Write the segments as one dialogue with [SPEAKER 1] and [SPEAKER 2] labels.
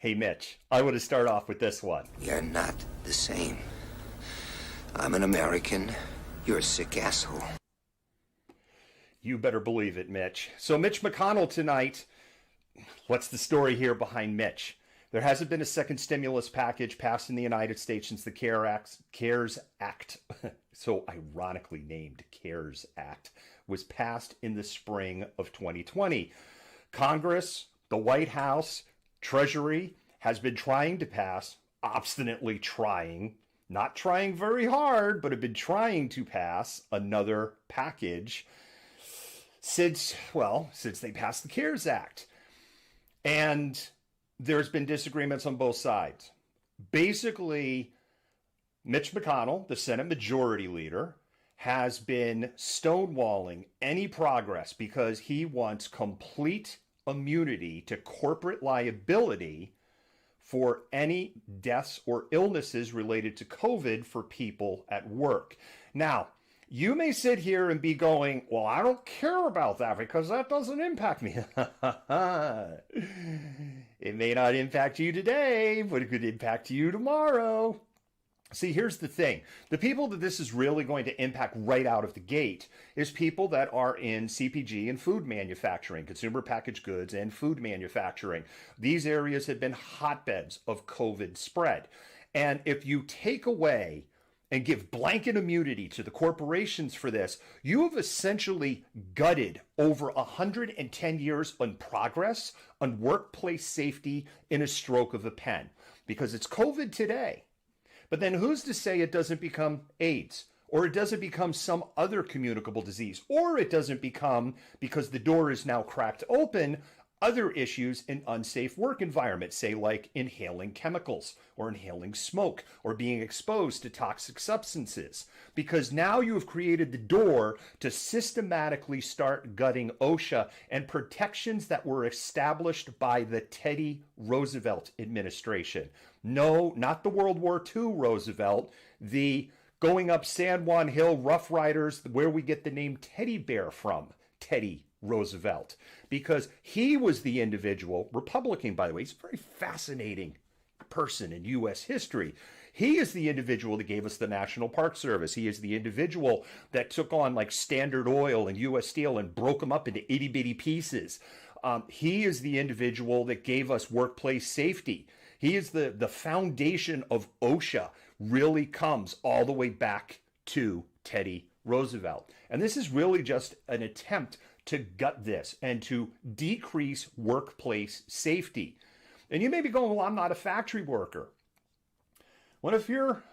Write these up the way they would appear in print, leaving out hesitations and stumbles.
[SPEAKER 1] Hey, Mitch, I want to start off with this one.
[SPEAKER 2] You're not the same. I'm an American. You're a sick asshole.
[SPEAKER 1] You better believe it, Mitch. So Mitch McConnell tonight, what's the story here behind Mitch? There hasn't been a second stimulus package passed in the United States since the CARES Act, so ironically named CARES Act, was passed in the spring of 2020. Congress, the White House, Treasury has been trying to pass, obstinately trying, not trying very hard, but have been trying to pass another package since they passed the CARES Act. And there's been disagreements on both sides. Basically, Mitch McConnell, the Senate Majority Leader, has been stonewalling any progress because he wants complete immunity to corporate liability for any deaths or illnesses related to COVID for people at work. Now, you may sit here and be going, well, I don't care about that because that doesn't impact me. It may not impact you today, but it could impact you tomorrow. See, here's the thing. The people that this is really going to impact right out of the gate is people that are in CPG and food manufacturing, consumer packaged goods and food manufacturing. These areas have been hotbeds of COVID spread. And if you take away and give blanket immunity to the corporations for this, you have essentially gutted over 110 years on progress on workplace safety in a stroke of a pen. Because it's COVID today. But then who's to say it doesn't become AIDS, or it doesn't become some other communicable disease, or it doesn't become, because the door is now cracked open, other issues in unsafe work environments, say like inhaling chemicals or inhaling smoke or being exposed to toxic substances. Because now you have created the door to systematically start gutting OSHA and protections that were established by the Teddy Roosevelt administration. No, not the World War II Roosevelt, the going up San Juan Hill Rough Riders, where we get the name Teddy Bear from, Teddy Roosevelt, because he was the individual, Republican, by the way, he's a very fascinating person in U.S. history. He is the individual that gave us the National Park Service. He is the individual that took on like Standard Oil and U.S. Steel and broke them up into itty bitty pieces. He is the individual that gave us workplace safety. He is the foundation of OSHA, really comes all the way back to Teddy Roosevelt. And this is really just an attempt to gut this and to decrease workplace safety. And you may be going, well, I'm not a factory worker. What if you're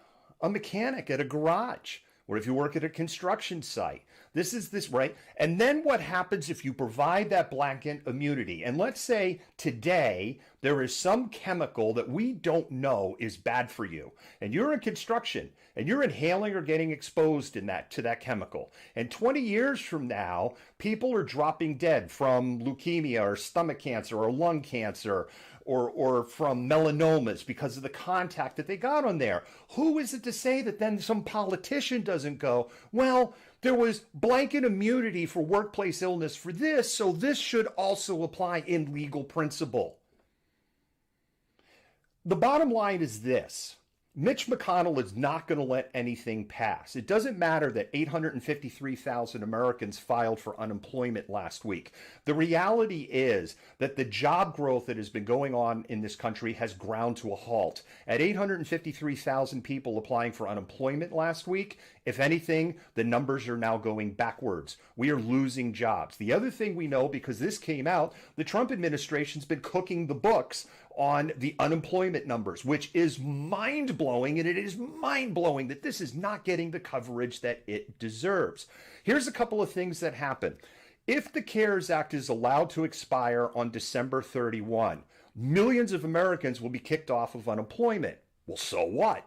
[SPEAKER 1] a mechanic at a garage? What if you work at a construction site? This is this, right? And then what happens if you provide that blanket immunity? And let's say today there is some chemical that we don't know is bad for you. And you're in construction and you're inhaling or getting exposed to that chemical. And 20 years from now, people are dropping dead from leukemia or stomach cancer or lung cancer or from melanomas because of the contact that they got on there. Who is it to say that then some politician doesn't go, well, there was blanket immunity for workplace illness for this, so this should also apply in legal principle. The bottom line is this. Mitch McConnell is not going to let anything pass. It doesn't matter that 853,000 Americans filed for unemployment last week. The reality is that the job growth that has been going on in this country has ground to a halt. At 853,000 people applying for unemployment last week, if anything, the numbers are now going backwards. We are losing jobs. The other thing we know, because this came out, the Trump administration's been cooking the books on the unemployment numbers, which is mind-blowing, and it is mind-blowing that this is not getting the coverage that it deserves. Here's a couple of things that happen. If the CARES Act is allowed to expire on December 31, millions of Americans will be kicked off of unemployment. Well, so what?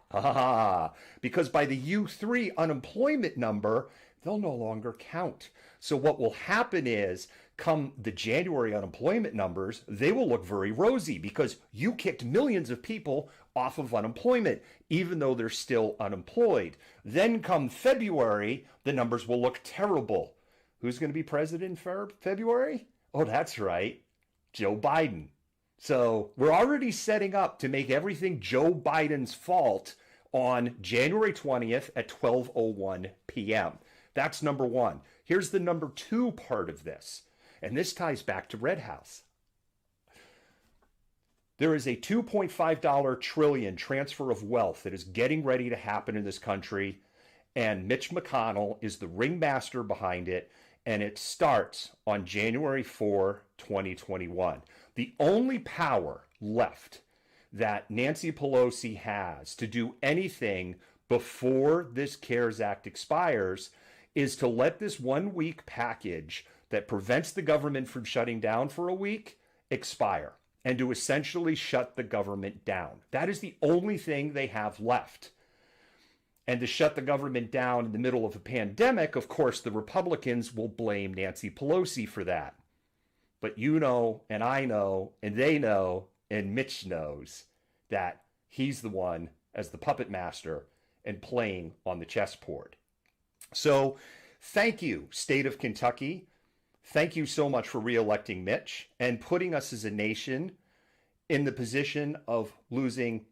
[SPEAKER 1] Because by the U3 unemployment number, they'll no longer count. So what will happen is, come the January unemployment numbers, they will look very rosy because you kicked millions of people off of unemployment, even though they're still unemployed. Then come February, the numbers will look terrible. Who's going to be president in February? Oh, that's right, Joe Biden. So we're already setting up to make everything Joe Biden's fault on January 20th at 12:01 p.m. That's number one. Here's the number two part of this, and this ties back to Red House. There is a $2.5 trillion transfer of wealth that is getting ready to happen in this country, and Mitch McConnell is the ringmaster behind it, and it starts on January 4, 2021. The only power left that Nancy Pelosi has to do anything before this CARES Act expires is to let this 1 week package that prevents the government from shutting down for a week expire, and to essentially shut the government down. That is the only thing they have left. And to shut the government down in the middle of a pandemic, of course, the Republicans will blame Nancy Pelosi for that. But you know, and I know, and they know, and Mitch knows that he's the one as the puppet master and playing on the chessboard. So thank you, state of Kentucky. Thank you so much for re-electing Mitch and putting us as a nation in the position of losing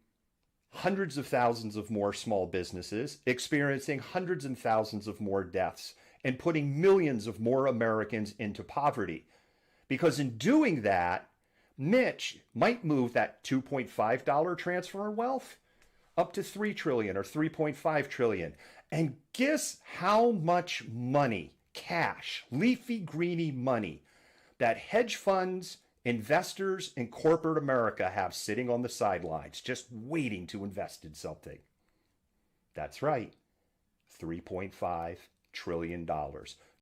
[SPEAKER 1] hundreds of thousands of more small businesses, experiencing hundreds and thousands of more deaths, and putting millions of more Americans into poverty. Because in doing that, Mitch might move that $2.5 transfer of wealth up to $3 trillion or $3.5 trillion. And guess how much money, cash, leafy greeny money, that hedge funds, investors, and corporate America have sitting on the sidelines just waiting to invest in something. That's right, $3.5 trillion.